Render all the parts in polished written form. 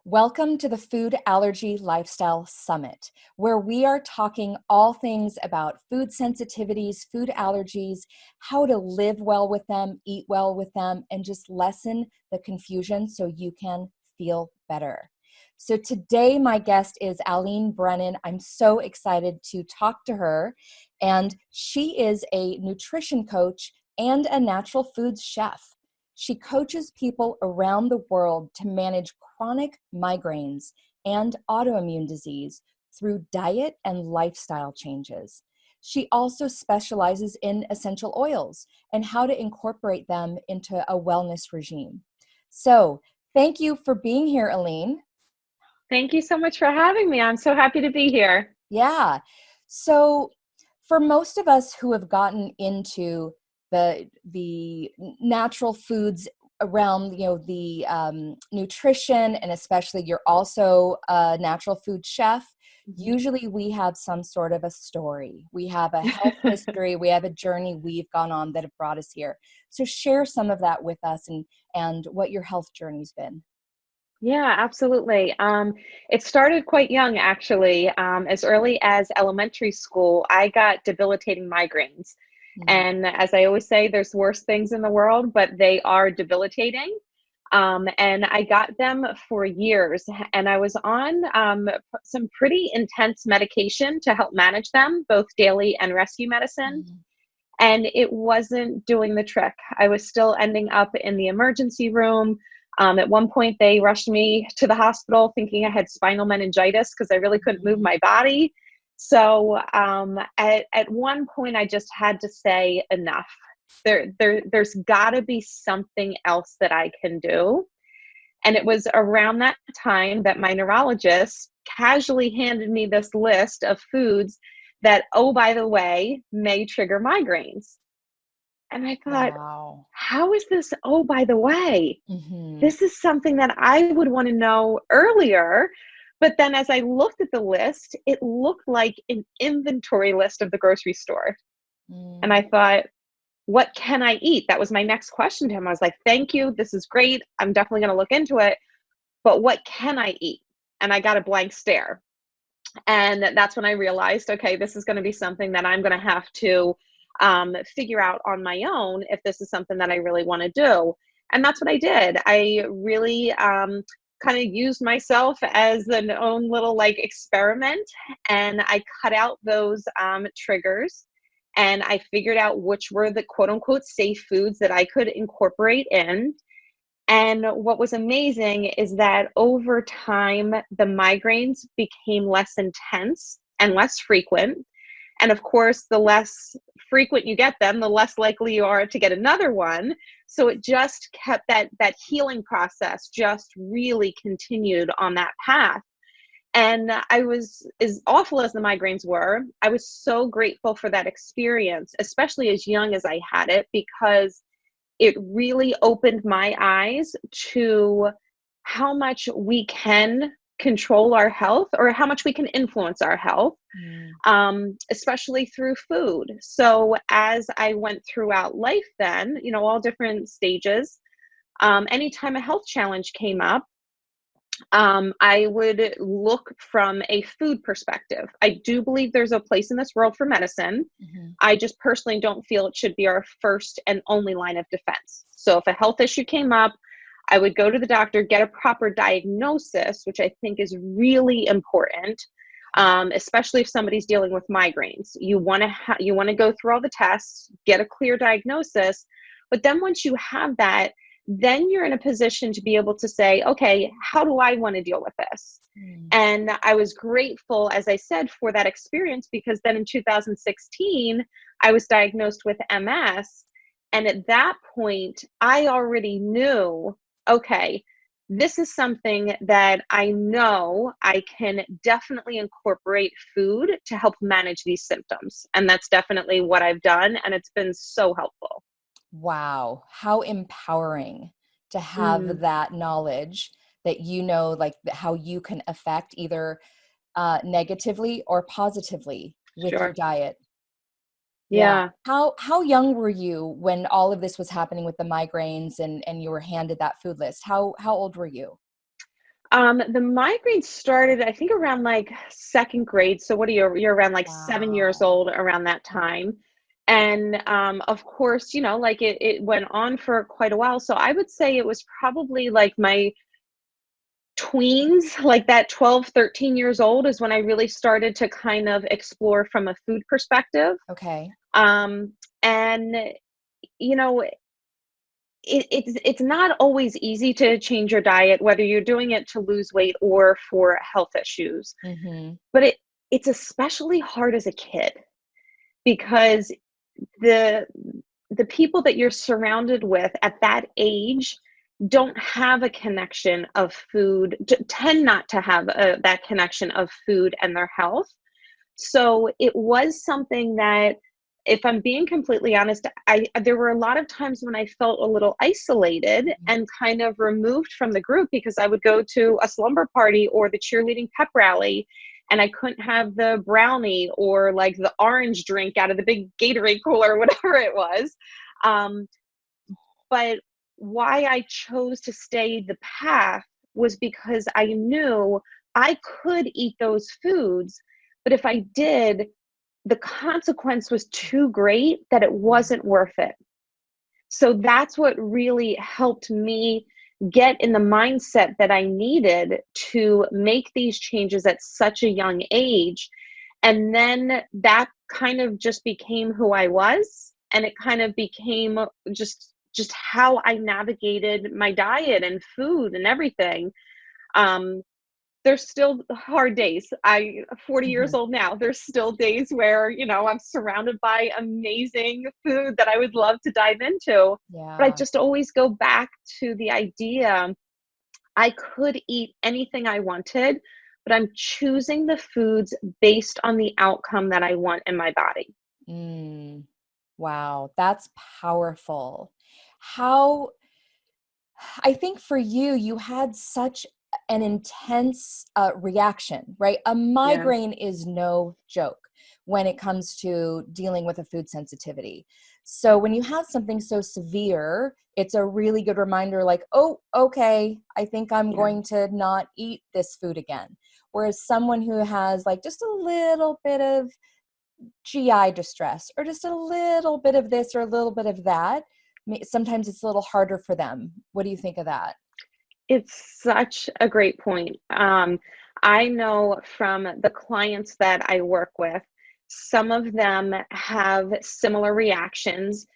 Welcome to the Food Allergy Lifestyle Summit, where we are talking all things about food sensitivities, food allergies, how to live well with them, eat well with them, and just lessen the confusion so you can feel better. So today my guest is Alene Brennan. I'm so excited to talk to her, and she is a nutrition coach and a natural foods chef. She coaches people around the world to manage chronic migraines and autoimmune disease through diet and lifestyle changes. She also specializes in essential oils and how to incorporate them into a wellness regime. So, thank you for being here, Alene. Thank you so much for having me. I'm so happy to be here. Yeah. So, for most of us who have gotten into the natural foods around the nutrition, and especially you're also a natural food chef, usually we have some sort of a story. We have a health history, we have a journey we've gone on that have brought us here. So share some of that with us and what your health journey's been. Yeah, absolutely. It started quite young, actually. As early as elementary school, I got debilitating migraines. Mm. And as I always say, there's worse things in the world, but they are debilitating. And I got them for years, and I was on some pretty intense medication to help manage them, both daily and rescue medicine. Mm. And it wasn't doing the trick. I was still ending up in the emergency room. At one point, they rushed me to the hospital thinking I had spinal meningitis because I really couldn't move my body. So at one point, I just had to say enough. There's got to be something else that I can do. And it was around that time that my neurologist casually handed me this list of foods that, oh, by the way, may trigger migraines. And I thought, Wow. how is this? Oh, by the way, Hmm. this is something that I would want to know earlier. But then as I looked at the list, it looked like an inventory list of the grocery store. And Mm. I thought, what can I eat? That was my next question to him. I was like, thank you. This is great. I'm definitely going to look into it. But what can I eat? And I got a blank stare. And that's when I realized, okay, this is going to be something that I'm going to have to figure out on my own if this is something that I really want to do. And that's what I did. I really kind of used myself as an own little like experiment, and I cut out those triggers, and I figured out which were the quote unquote safe foods that I could incorporate in. And what was amazing is that over time, the migraines became less intense and less frequent. And of course, the less frequent you get them, the less likely you are to get another one. So it just kept that healing process just really continued on that path. And I was, as awful as the migraines were, I was so grateful for that experience, especially as young as I had it, because it really opened my eyes to how much we can control our health or how much we can influence our health, Mm. especially through food. So as I went throughout life, then, all different stages, anytime a health challenge came up, I would look from a food perspective. I do believe there's a place in this world for medicine. Mhm. I just personally don't feel it should be our first and only line of defense. So if a health issue came up, I would go to the doctor, get a proper diagnosis, which I think is really important, especially if somebody's dealing with migraines. You want to you want to go through all the tests, get a clear diagnosis, but then once you have that, then you're in a position to be able to say, okay, how do I want to deal with this? Mm. And I was grateful, as I said, for that experience, because then in 2016, I was diagnosed with MS. And at that point, I already knew, okay, this is something that I know I can definitely incorporate food to help manage these symptoms. And that's definitely what I've done. And it's been so helpful. Wow, how empowering to have Mm, that knowledge that like how you can affect either negatively or positively with your sure. diet. Yeah. Yeah. How young were you when all of this was happening with the migraines and you were handed that food list? How old were you? The migraine started, I think, around like second grade. So what are you? You're around like 7 years Wow. old around that time. And of course, like it went on for quite a while. So I would say it was probably like my tweens, like that 12, 13 years old is when I really started to kind of explore from a food perspective. Okay. Um, and you know, it's not always easy to change your diet, whether you're doing it to lose weight or for health issues. Mm-hmm. But it's especially hard as a kid because the the people that you're surrounded with at that age don't have a connection of food, tend not to have that connection of food and their health. So it was something that, if I'm being completely honest, there were a lot of times when I felt a little isolated and kind of removed from the group because I would go to a slumber party or the cheerleading pep rally and I couldn't have the brownie or like the orange drink out of the big Gatorade cooler, whatever it was. Um, but why I chose to stay the path was because I knew I could eat those foods, but if I did, the consequence was too great that it wasn't worth it. So that's what really helped me get in the mindset that I needed to make these changes at such a young age. And then that kind of just became who I was. And it kind of became just how I navigated my diet and food and everything. Um, there's still hard days. 40 Mm-hmm. years old now. There's still days where, I'm surrounded by amazing food that I would love to dive into. But I Yeah. just always go back to the idea I could eat anything I wanted, but I'm choosing the foods based on the outcome that I want in my body. Mm. Wow, that's powerful. How I think for you, you had such an intense reaction, right? A Yeah. migraine is no joke when it comes to dealing with a food sensitivity. So when you have something so severe, it's a really good reminder like, oh, okay, I think I'm Yeah. going to not eat this food again. Whereas someone who has like just a little bit of GI distress or just a little bit of this or a little bit of that, sometimes it's a little harder for them. What do you think of that? It's such a great point. I know from the clients that I work with, some of them have similar reactions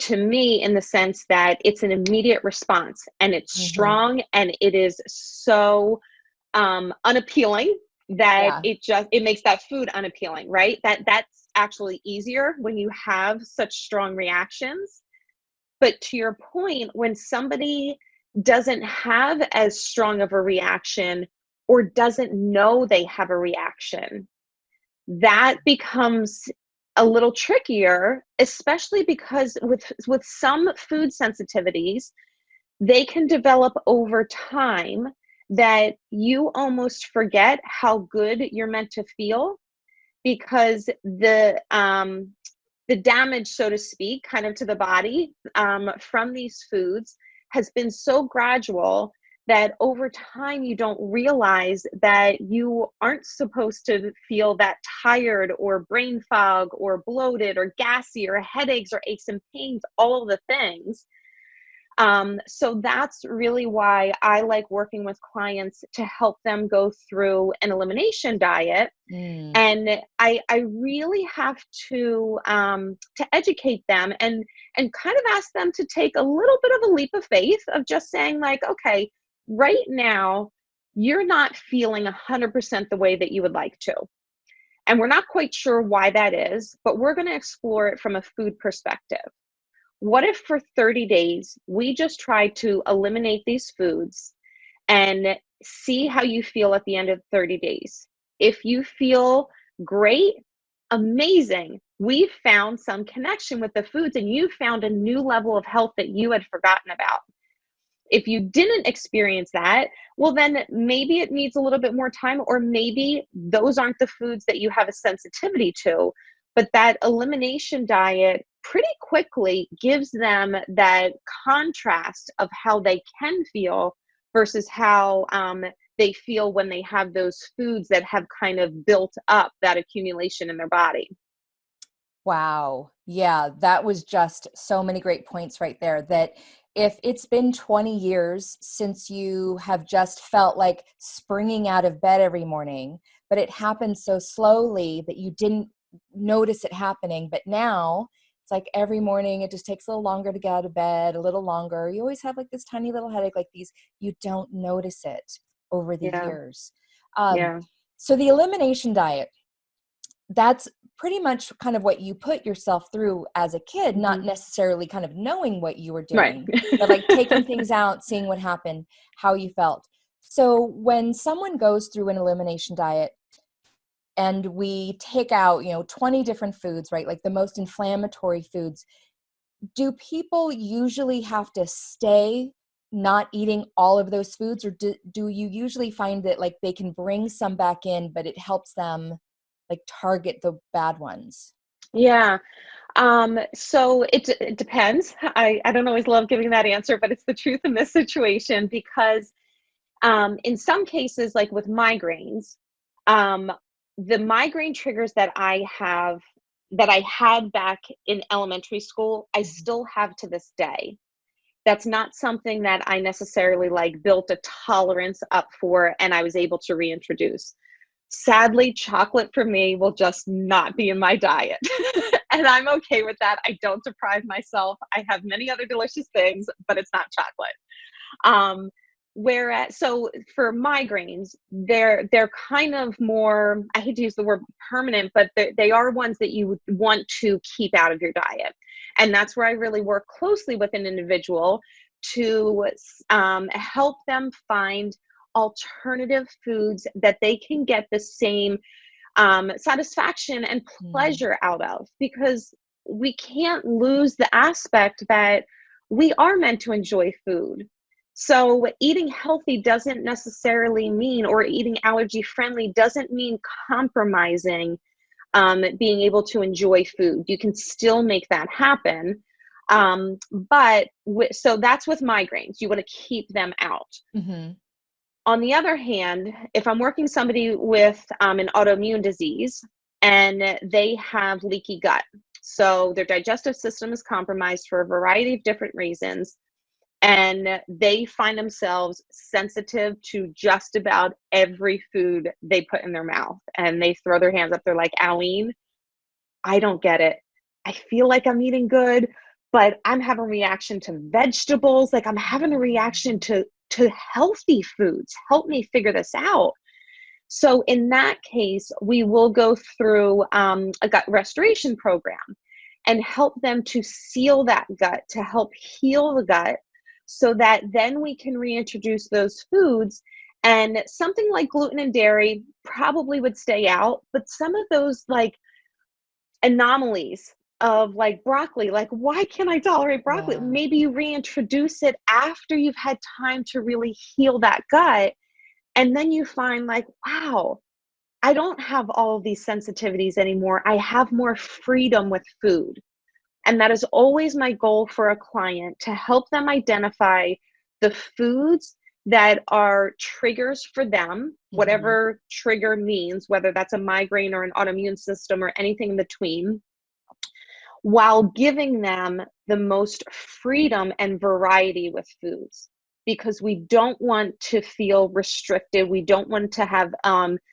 to me in the sense that it's an immediate response and it's Hmm. strong and it is so unappealing that Yeah. it makes that food unappealing, right? That's actually easier when you have such strong reactions. But to your point, when somebody doesn't have as strong of a reaction or doesn't know they have a reaction, that becomes a little trickier, especially because with some food sensitivities, they can develop over time that you almost forget how good you're meant to feel because the damage, so to speak, kind of to the body from these foods has been so gradual that over time you don't realize that you aren't supposed to feel that tired or brain fog or bloated or gassy or headaches or aches and pains, all of the things. So that's really why I like working with clients to help them go through an elimination diet. Mm. And I really have to educate them and kind of ask them to take a little bit of a leap of faith of just saying like, okay, right now you're not feeling 100% the way that you would like to. And we're not quite sure why that is, but we're going to explore it from a food perspective. What if for 30 days we just try to eliminate these foods and see how you feel at the end of 30 days? If you feel great, amazing. We've found some connection with the foods and you found a new level of health that you had forgotten about. If you didn't experience that, well, then maybe it needs a little bit more time, or maybe those aren't the foods that you have a sensitivity to. But that elimination diet pretty quickly gives them that contrast of how they can feel versus how they feel when they have those foods that have kind of built up that accumulation in their body. Wow. Yeah, that was just so many great points right there, that if it's been 20 years since you have just felt like springing out of bed every morning, but it happened so slowly that you didn't notice it happening, but now it's like every morning it just takes a little longer to get out of bed, a little longer. You always have like this tiny little headache like these. You don't notice it over the Yeah. years. Um, Yeah. so the elimination diet, that's pretty much kind of what you put yourself through as a kid, not Hmm. necessarily kind of knowing what you were Right. doing, but like taking things out, seeing what happened, how you felt. So when someone goes through an elimination diet and we take out, 20 different foods, right? Like the most inflammatory foods, do people usually have to stay not eating all of those foods, or do you usually find that like they can bring some back in, but it helps them like target the bad ones? Yeah. So it depends. I don't always love giving that answer, but it's the truth in this situation because in some cases, like with migraines, um, the migraine triggers that I have that I had back in elementary school, I Mhm. still have to this day. That's not something that I necessarily like built a tolerance up for and I was able to reintroduce. Sadly, chocolate for me will just not be in my diet. And I'm okay with that. I don't deprive myself. I have many other delicious things, but it's not chocolate. Um, Whereas, so for migraines, they're kind of more. I hate to use the word permanent, but they are ones that you would want to keep out of your diet, and that's where I really work closely with an individual to help them find alternative foods that they can get the same satisfaction and Mm. pleasure out of, because we can't lose the aspect that we are meant to enjoy food. So eating healthy doesn't necessarily mean, or eating allergy friendly doesn't mean compromising being able to enjoy food. You can still make that happen. So that's with migraines. You want to keep them out. Mhm. On the other hand, if I'm working somebody with an autoimmune disease and they have leaky gut, so their digestive system is compromised for a variety of different reasons, and they find themselves sensitive to just about every food they put in their mouth, and they throw their hands up, they're like, Alene, I don't get it. I feel like I'm eating good, but I'm having a reaction to vegetables. Like I'm having a reaction to healthy foods. Help me figure this out. So in that case, we will go through a gut restoration program and help them to seal that gut, to help heal the gut, so that then we can reintroduce those foods. And something like gluten and dairy probably would stay out, but some of those like anomalies of like broccoli, like why can't I tolerate broccoli? Yeah. Maybe you reintroduce it after you've had time to really heal that gut, and then you find like, wow, I don't have all of these sensitivities anymore. I have more freedom with food. And that is always my goal for a client, to help them identify the foods that are triggers for them, Mhm. whatever trigger means, whether that's a migraine or an autoimmune system or anything in between, while giving them the most freedom and variety with foods. Because we don't want to feel restricted. We don't want to have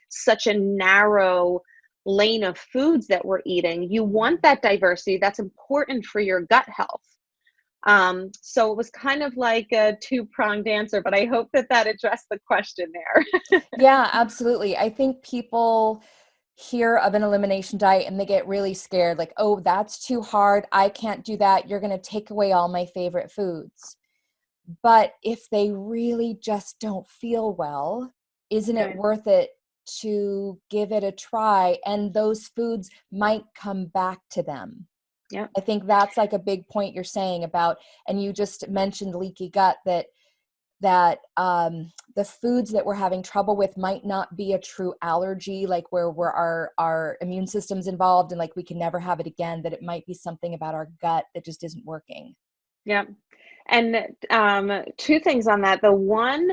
such a narrow lane of foods that we're eating. You want that diversity. That's important for your gut health. So it was kind of like a two-pronged answer, but I hope that that addressed the question there. Yeah, absolutely. I think people hear of an elimination diet and they get really scared, like, oh, that's too hard. I can't do that. You're going to take away all my favorite foods. But if they really just don't feel well, isn't it Right. worth it to give it a try? And those foods might come back to them. Yep. I think that's like a big point you're saying about, and you just mentioned leaky gut, that the foods that we're having trouble with might not be a true allergy, like where our immune system's involved and like we can never have it again, that it might be something about our gut that just isn't working. Yep. And two things on that. The one,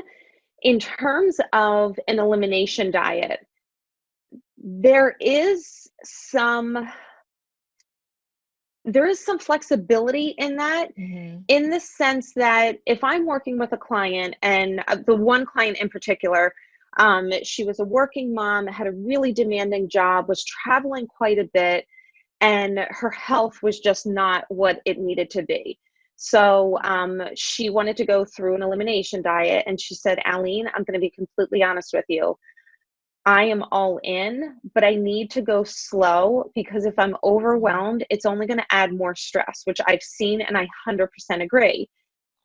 In terms of an elimination diet, there is some flexibility in that, Mm-hmm. in the sense that if I'm working with a client, and the one client in particular, she was a working mom, had a really demanding job, was traveling quite a bit, and her health was just not what it needed to be. So she wanted to go through an elimination diet, and she said, Alene, I'm going to be completely honest with you. I am all in, but I need to go slow, because if I'm overwhelmed, it's only going to add more stress, which I've seen, and I 100% agree.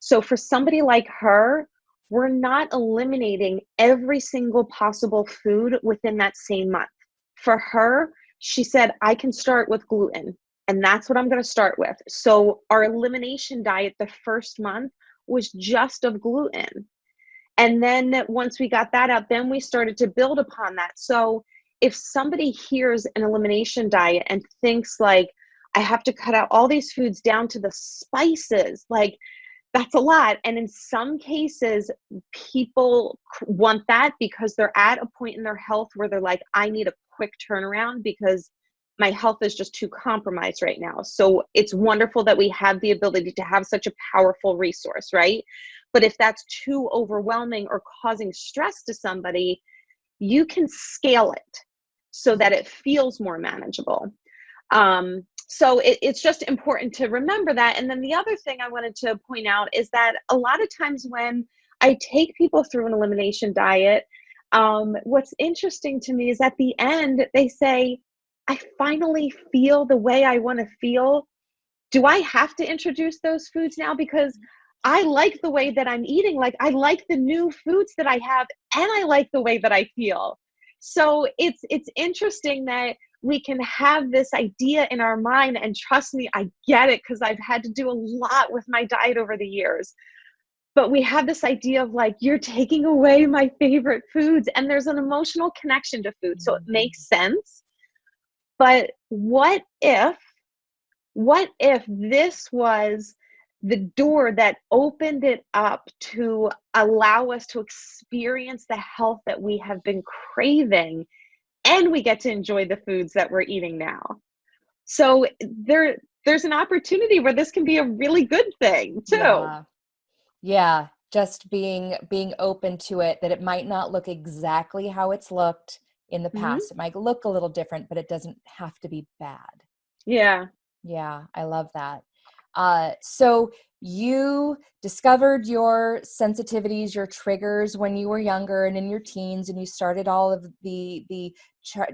So for somebody like her, we're not eliminating every single possible food within that same month. For her, she said, I can start with gluten, and that's what I'm going to start with. So our elimination diet the first month was just of gluten. And then once we got that out, then we started to build upon that. So if somebody hears an elimination diet and thinks like, I have to cut out all these foods down to the spices, like that's a lot. And in some cases, people want that because they're at a point in their health where they're like, I need a quick turnaround because my health is just too compromised right now. So it's wonderful that we have the ability to have such a powerful resource, right? But if that's too overwhelming or causing stress to somebody, you can scale it so that it feels more manageable. So it's just important to remember that. And then the other thing I wanted to point out is that a lot of times when I take people through an elimination diet, what's interesting to me is at the end, they say, I finally feel the way I want to feel. Do I have to introduce those foods now? Because I like the way that I'm eating. Like, I like the new foods that I have, and I like the way that I feel. So it's interesting that we can have this idea in our mind, and trust me, I get it, because I've had to do a lot with my diet over the years. But we have this idea of like, you're taking away my favorite foods, and there's an emotional connection to food. So it makes sense. But what if this was the door that opened it up to allow us to experience the health that we have been craving, and we get to enjoy the foods that we're eating now? So there's an opportunity where this can be a really good thing too. Yeah. Yeah. Just being open to it, that it might not look exactly how it's looked in the Hmm. past. It might look a little different, but it doesn't have to be bad. Yeah. Yeah, I love that. So you discovered your sensitivities, your triggers when you were younger and in your teens, and you started all of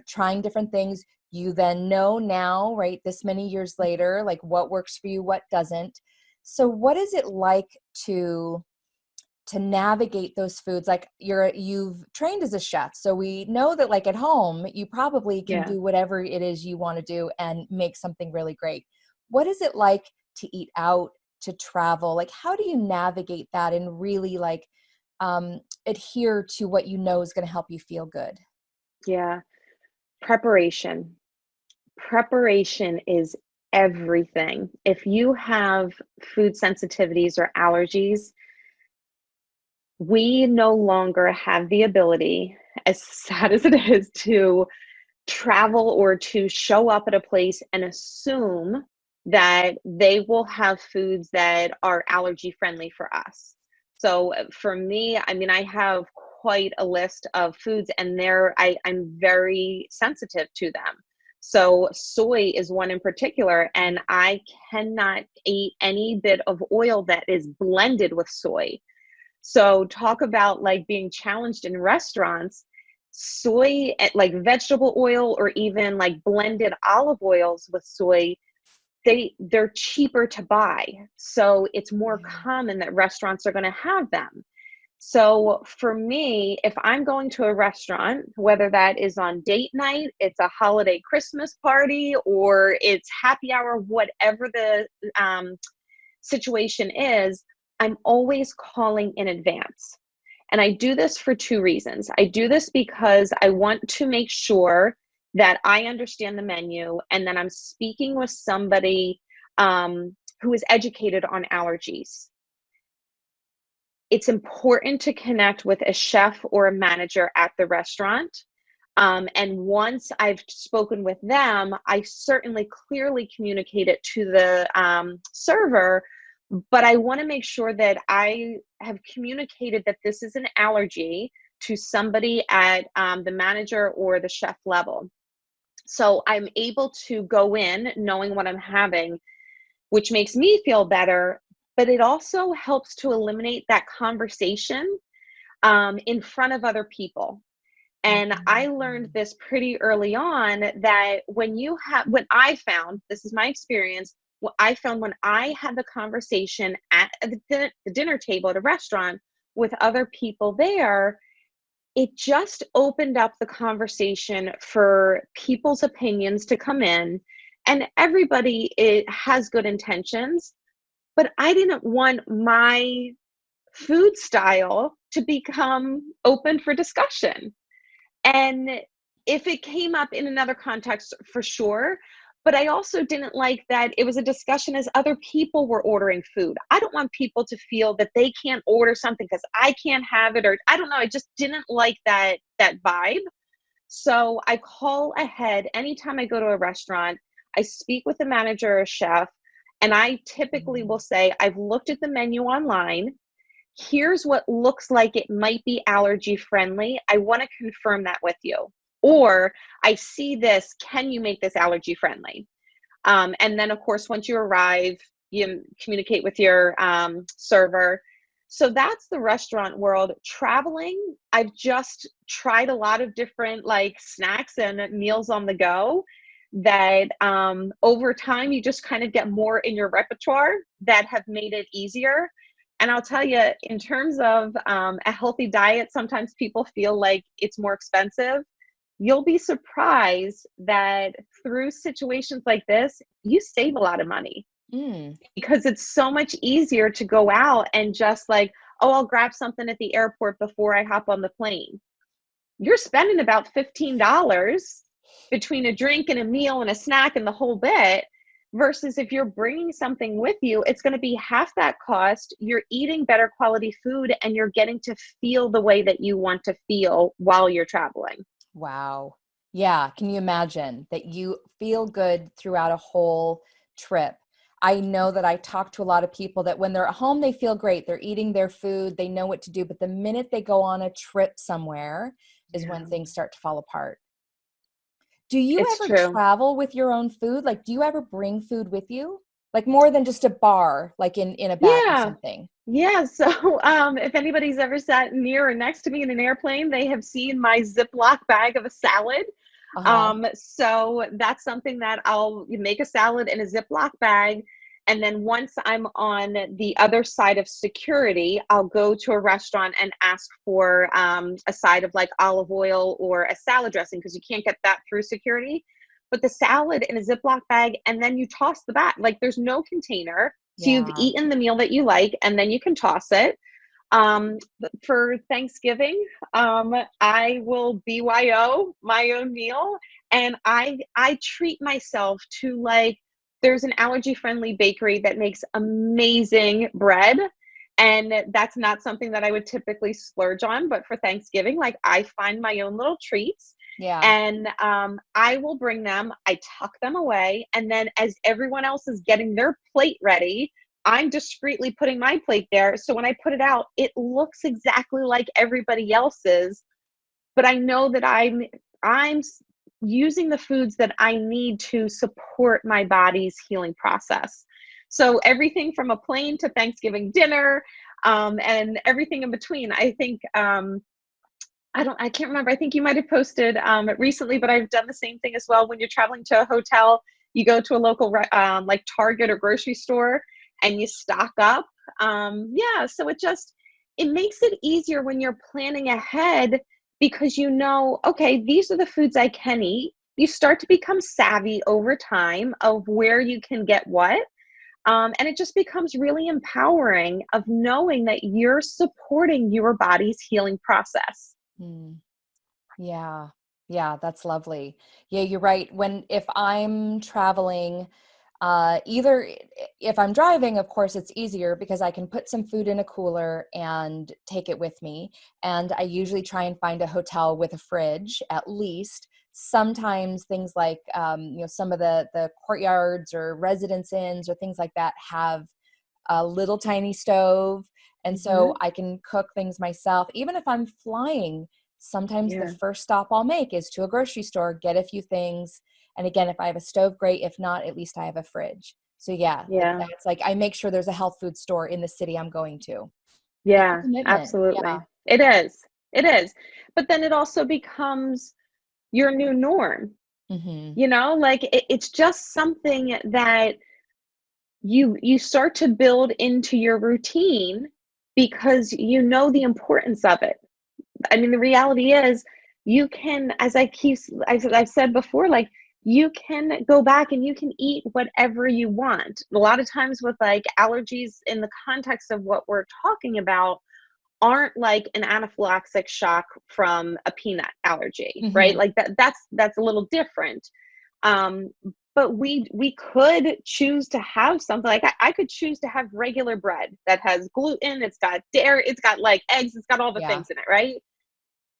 trying different things. You then know now, right, this many years later, like what works for you, what doesn't. So what is it like to navigate those foods? Like you've trained as a chef, so we know that like at home you probably can Yeah. do whatever it is you want to do and make something really great. What is it like to eat out, to travel? Like how do you navigate that and really like adhere to what you know is going to help you feel good? Yeah. Preparation. Preparation is everything. If you have food sensitivities or allergies, we no longer have the ability, as sad as it is, to travel or to show up at a place and assume that they will have foods that are allergy friendly for us. So for me, I mean, I have quite a list of foods, and I'm very sensitive to them. So soy is one in particular, and I cannot eat any bit of oil that is blended with soy. So talk about like being challenged in restaurants. Soy, like vegetable oil or even like blended olive oils with soy, they're cheaper to buy. So it's more Yeah. common that restaurants are going to have them. So for me, if I'm going to a restaurant, whether that is on date night, it's a holiday Christmas party, or it's happy hour, whatever the situation is, I'm always calling in advance. And I do this for two reasons. I do this because I want to make sure that I understand the menu and that I'm speaking with somebody who is educated on allergies. it's important to connect with a chef or a manager at the restaurant. And once I've spoken with them, I certainly clearly communicate it to the server, but I want to make sure that I have communicated that this is an allergy to somebody at the manager or the chef level. So I'm able to go in knowing what I'm having, which makes me feel better, but it also helps to eliminate that conversation in front of other people. And I learned this pretty early on that when I found, this is my experience, what I found when I had the conversation at the dinner table at a restaurant with other people there, it just opened up the conversation for people's opinions to come in. And everybody has good intentions, but I didn't want my food style to become open for discussion. And if it came up in another context, for sure. But I also didn't like that it was a discussion as other people were ordering food. I don't want people to feel that they can't order something because I can't have it, or I don't know. I just didn't like that vibe. So I call ahead anytime I go to a restaurant. I speak with the manager or chef, and I typically will say, I've looked at the menu online. Here's what looks like it might be allergy friendly. I want to confirm that with you. Or I see this, can you make this allergy friendly? And then, of course, once you arrive, you communicate with your server. So that's the restaurant world. Traveling, I've just tried a lot of different like snacks and meals on the go that over time you just kind of get more in your repertoire that have made it easier. And I'll tell you, in terms of a healthy diet, sometimes people feel like it's more expensive. You'll be surprised that through situations like this, you save a lot of money because it's so much easier to go out and just like, oh, I'll grab something at the airport before I hop on the plane. You're spending about $15 between a drink and a meal and a snack and the whole bit. Versus if you're bringing something with you, it's going to be half that cost. You're eating better quality food and you're getting to feel the way that you want to feel while you're traveling. Wow. Yeah. Can you imagine that you feel good throughout a whole trip? I know that I talk to a lot of people that when they're at home, they feel great. They're eating their food. They know what to do. But the minute they go on a trip somewhere is when things start to fall apart. Do you It's ever true. travel with your own food? Like, do you ever bring food with you? Like more than just a bar, like in a bag or Yeah. something? Yeah. So if anybody's ever sat near or next to me in an airplane, they have seen my Ziploc bag of a salad. Uh-huh. So that's something that I'll make a salad in a Ziploc bag. And then once I'm on the other side of security, I'll go to a restaurant and ask for a side of like olive oil or a salad dressing because you can't get that through security. But the salad in a Ziploc bag, and then you toss the bag. Like there's no container. So you've Yeah. eaten the meal that you like, and then you can toss it. For Thanksgiving, I will BYO my own meal, and I treat myself to like there's an allergy friendly bakery that makes amazing bread. And that's not something that I would typically splurge on, but for Thanksgiving, like I find my own little treats Yeah. and I will bring them, I tuck them away. And then as everyone else is getting their plate ready, I'm discreetly putting my plate there. So when I put it out, it looks exactly like everybody else's, but I know that I'm using the foods that I need to support my body's healing process. So everything from a plane to Thanksgiving dinner, and everything in between. I think I can't remember. I think you might have posted recently, but I've done the same thing as well. When you're traveling to a hotel, you go to a local like Target or grocery store, and you stock up. Yeah, so it makes it easier when you're planning ahead because you know, okay, these are the foods I can eat. You start to become savvy over time of where you can get what. And it just becomes really empowering of knowing that you're supporting your body's healing process. Mm. Yeah. Yeah, that's lovely. Yeah, you're right. If I'm traveling, Either if I'm driving, of course, it's easier because I can put some food in a cooler and take it with me. And I usually try and find a hotel with a fridge at least. Sometimes things like, some of the courtyards or residence inns or things like that have a little tiny stove. And Hmm. so I can cook things myself. Even if I'm flying, sometimes the Yeah. first stop I'll make is to a grocery store, get a few things. And again, if I have a stove, great. If not, at least I have a fridge. So yeah, Yeah. that's like, I make sure there's a health food store in the city I'm going to. It's a Yeah, commitment. Yeah. absolutely. It is. It is. But then it also becomes your new norm. Hmm. Like it's just something that you start to build into your routine because you know the importance of it. I mean, the reality is you can, as I've said before, like you can go back and you can eat whatever you want. A lot of times with like allergies in the context of what we're talking about aren't like an anaphylactic shock from a peanut allergy, right? Hmm. Like that's a little different. Um, but we could choose to have something like I could choose to have regular bread that has gluten, it's got dairy, it's got like eggs, it's got all the Yeah. things in it, right?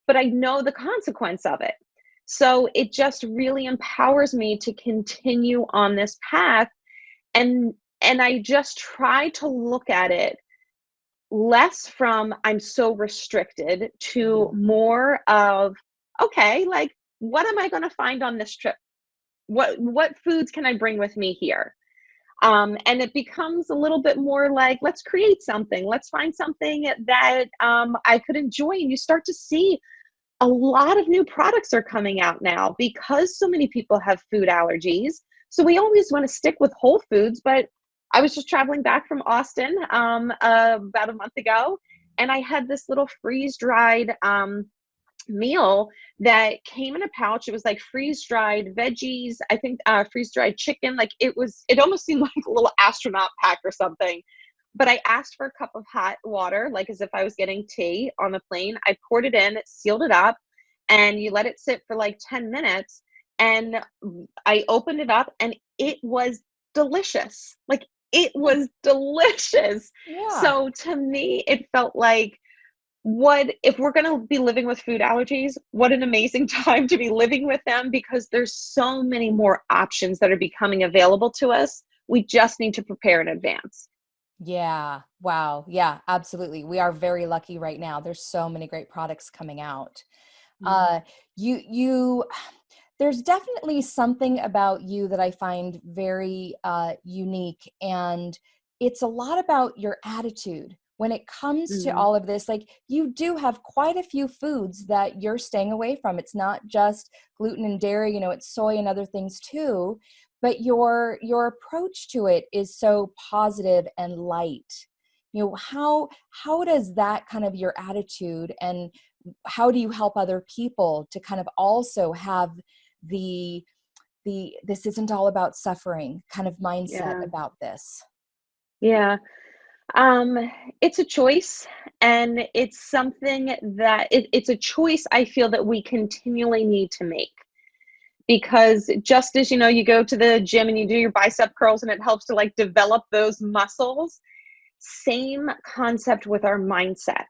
But I know the consequence of it. So it just really empowers me to continue on this path, and I just try to look at it less from I'm so restricted to more of okay, like what am I going to find on this trip? What foods can I bring with me here? And it becomes a little bit more like let's create something. Let's find something that I could enjoy, and you start to see a lot of new products are coming out now because so many people have food allergies. So we always want to stick with whole foods, but I was just traveling back from Austin about a month ago, and I had this little freeze dried meal that came in a pouch. It was like freeze dried veggies, I think freeze dried chicken. Like it almost seemed like a little astronaut pack or something. But I asked for a cup of hot water, like as if I was getting tea on the plane. I poured it in, sealed it up, and you let it sit for like 10 minutes. And I opened it up and it was delicious. Like it was delicious. Yeah. So to me, it felt like what if we're going to be living with food allergies, what an amazing time to be living with them because there's so many more options that are becoming available to us. We just need to prepare in advance. Yeah. Wow. Yeah, absolutely. We are very lucky right now. There's so many great products coming out. Yeah. Uh, you there's definitely something about you that I find very unique, and it's a lot about your attitude when it comes to Mm, all of this. Like, you do have quite a few foods that you're staying away from. It's not just gluten and dairy, it's soy and other things too, but your approach to it is so positive and light. How does that kind of your attitude, and how do you help other people to kind of also have the this isn't all about suffering kind of mindset yeah. about this? Yeah. Um, it's a choice, and it's something that it's a choice I feel that we continually need to make. Because just as you go to the gym and you do your bicep curls and it helps to like develop those muscles, same concept with our mindset.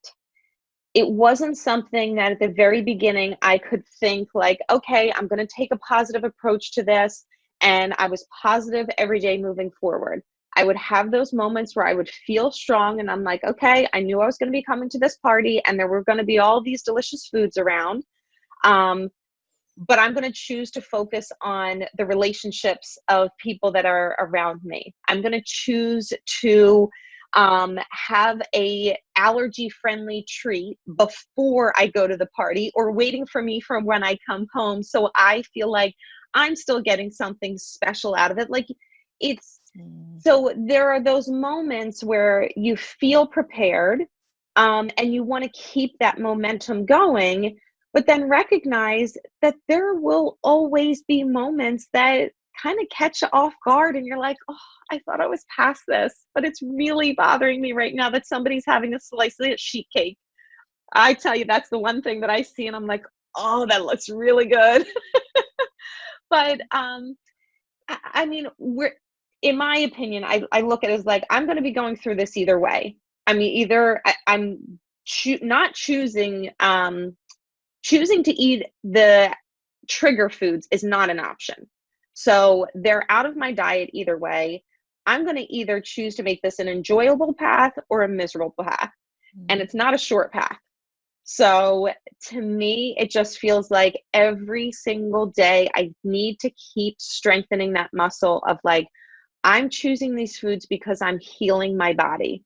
It wasn't something that at the very beginning I could think like, okay, I'm going to take a positive approach to this. And I was positive every day moving forward. I would have those moments where I would feel strong and I'm like, okay, I knew I was going to be coming to this party and there were going to be all these delicious foods around. Um, but I'm going to choose to focus on the relationships of people that are around me. I'm going to choose to have a allergy friendly treat before I go to the party or waiting for me from when I come home. So I feel like I'm still getting something special out of it. Like it's, Mm. so there are those moments where you feel prepared and you want to keep that momentum going, but then recognize that there will always be moments that kind of catch you off guard and you're like, oh, I thought I was past this, but it's really bothering me right now that somebody's having a slice of sheet cake. I tell you, that's the one thing that I see and I'm like, oh, that looks really good. But I mean, in my opinion, I look at it as like, I'm going to be going through this either way. I mean, either I'm not choosing to eat the trigger foods is not an option. So they're out of my diet either way. I'm going to either choose to make this an enjoyable path or a miserable path. And it's not a short path. So to me, it just feels like every single day I need to keep strengthening that muscle of like, I'm choosing these foods because I'm healing my body.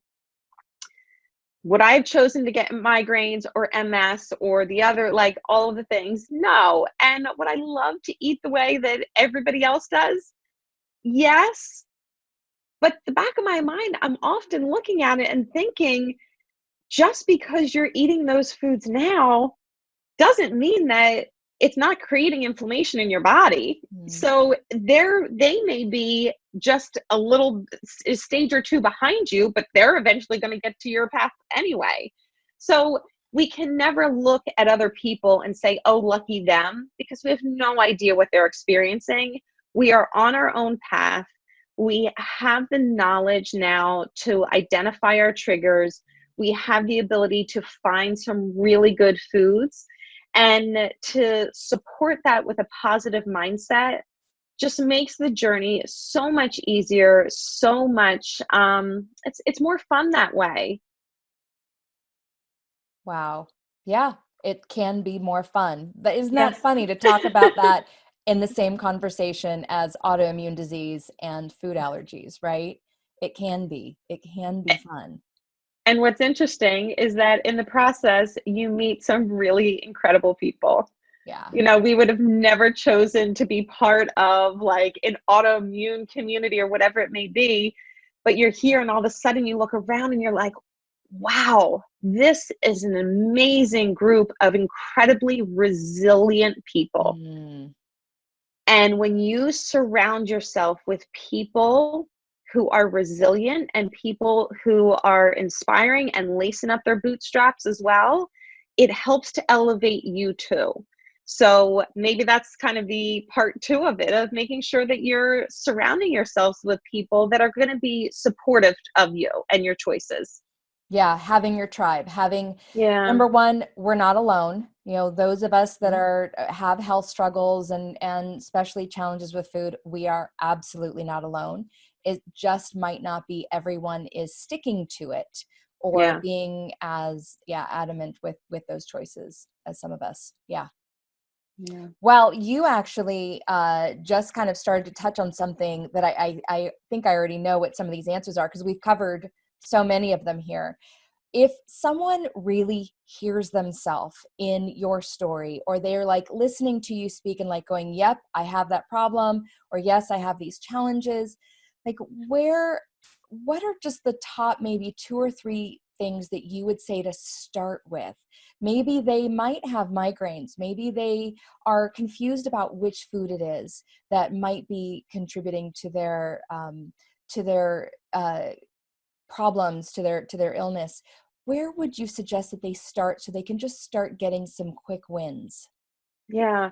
Would I have chosen to get migraines or MS or the other, like all of the things? No. And would I love to eat the way that everybody else does? Yes. But the back of my mind, I'm often looking at it and thinking, just because you're eating those foods now doesn't mean that it's not creating inflammation in your body. So they may be just a little stage or two behind you, but they're eventually going to get to your path anyway. So we can never look at other people and say, oh, lucky them, because we have no idea what they're experiencing. We are on our own path. We have the knowledge now to identify our triggers. We have the ability to find some really good foods, and to support that with a positive mindset just makes the journey so much easier, so much it's more fun that way. Wow. Yeah, it can be more fun. But isn't that Yes. funny to talk about that in the same conversation as autoimmune disease and food allergies, right? It can be. It can be fun. And what's interesting is that in the process, you meet some really incredible people. Yeah. You know, we would have never chosen to be part of like an autoimmune community or whatever it may be, but you're here and all of a sudden you look around and you're like, wow, this is an amazing group of incredibly resilient people. Mm. And when you surround yourself with people who are resilient and people who are inspiring and lacing up their bootstraps as well, it helps to elevate you too. So maybe that's kind of the part two of it, of making sure that you're surrounding yourselves with people that are going to be supportive of you and your choices. Yeah, having your tribe, having Yeah. number one, we're not alone. You know, those of us that are have health struggles and especially challenges with food, we are absolutely not alone. It just might not be everyone is sticking to it or Yeah. being as adamant with those choices as some of us. Yeah. Yeah. Well, you actually just kind of started to touch on something that I think I already know what some of these answers are because we've covered so many of them here. If someone really hears themselves in your story, or they're like listening to you speak and like going, yep, I have that problem, or yes, I have these challenges, like what are just the top maybe two or three things that you would say to start with? Maybe they might have migraines. Maybe they are confused about which food it is that might be contributing to their problems, to their illness. Where would you suggest that they start so they can just start getting some quick wins? Yeah.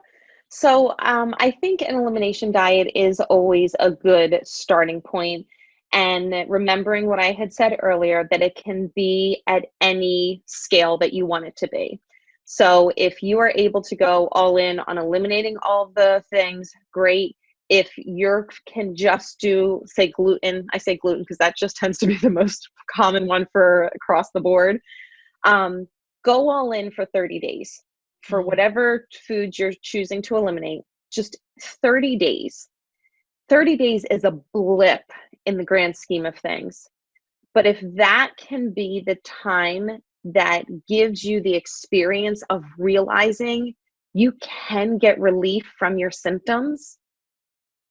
So I think an elimination diet is always a good starting point. And remembering what I had said earlier, that it can be at any scale that you want it to be. So if you are able to go all in on eliminating all the things, great. If you can just do, say, gluten, I say gluten because that just tends to be the most common one for across the board. Um, Go all in for 30 days for Mm. whatever foods you're choosing to eliminate. Just 30 days. 30 days is a blip in the grand scheme of things. But if that can be the time that gives you the experience of realizing you can get relief from your symptoms,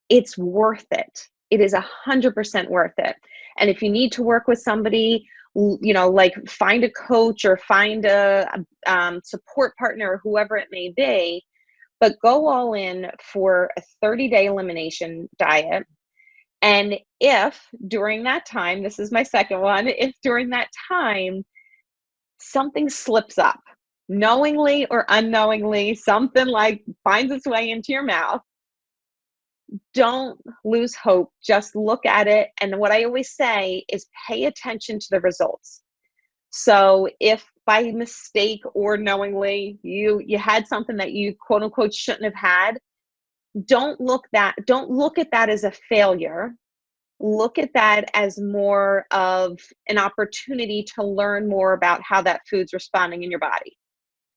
it's worth it. It is 100% worth it. And if you need to work with somebody, you know, like find a coach or find a support partner or whoever it may be, but go all in for a 30-day elimination diet. And if during that time, this is my second one, if during that time something slips up, knowingly or unknowingly, something like finds its way into your mouth, don't lose hope. Just look at it. And what I always say is pay attention to the results. So if by mistake or knowingly you had something that you quote unquote shouldn't have had, don't look at that as a failure. Look at that as more of an opportunity to learn more about how that food's responding in your body.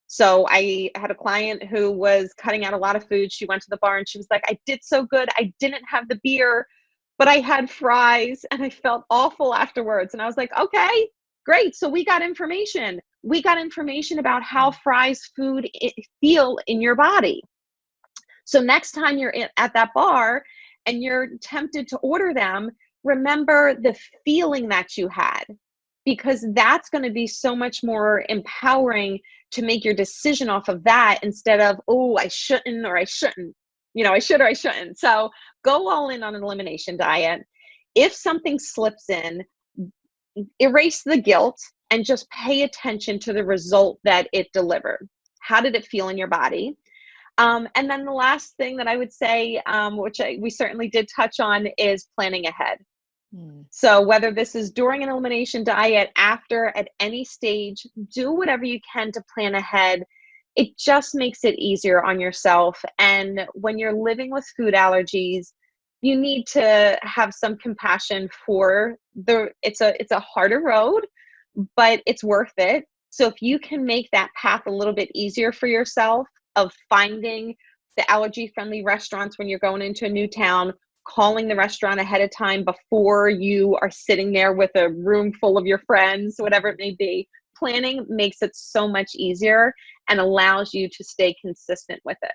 So I had a client who was cutting out a lot of food. She went to the bar and she was like, I did so good. I didn't have the beer, but I had fries and I felt awful afterwards. And I was like, okay, great. So we got information. We got information about how fries feel in your body. So next time you're at that bar and you're tempted to order them, remember the feeling that you had, because that's going to be so much more empowering to make your decision off of that instead of, oh, I shouldn't or I shouldn't. I should or I shouldn't. So go all in on an elimination diet. If something slips in, erase the guilt and just pay attention to the result that it delivered. How did it feel in your body? And then the last thing that I would say, we certainly did touch on, is planning ahead. So whether this is during an elimination diet, after, at any stage, do whatever you can to plan ahead. It just makes it easier on yourself. And when you're living with food allergies, you need to have some compassion for it's a harder road, but it's worth it. So if you can make that path a little bit easier for yourself, of finding the allergy-friendly restaurants when you're going into a new town, calling the restaurant ahead of time before you are sitting there with a room full of your friends, whatever it may be. Planning makes it so much easier and allows you to stay consistent with it.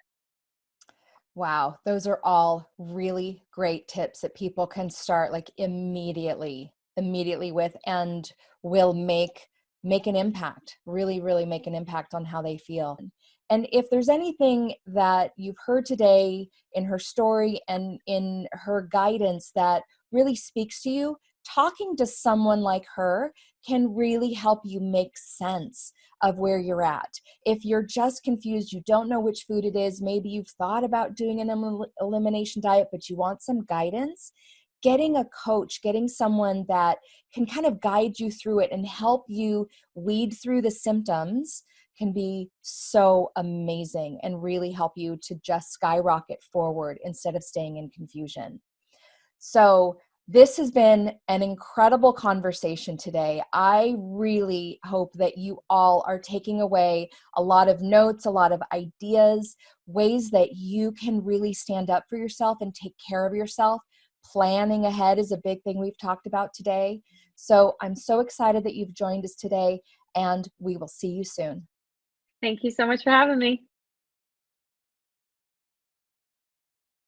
Wow, those are all really great tips that people can start like immediately with, and will make an impact, really make an impact on how they feel. And if there's anything that you've heard today in her story and in her guidance that really speaks to you, talking to someone like her can really help you make sense of where you're at. If you're just confused, you don't know which food it is, maybe you've thought about doing an elimination diet, but you want some guidance, getting a coach, getting someone that can kind of guide you through it and help you weed through the symptoms can be so amazing and really help you to just skyrocket forward instead of staying in confusion. So this has been an incredible conversation today. I really hope that you all are taking away a lot of notes, a lot of ideas, ways that you can really stand up for yourself and take care of yourself. Planning ahead is a big thing we've talked about today. So I'm so excited that you've joined us today, and we will see you soon. Thank you so much for having me.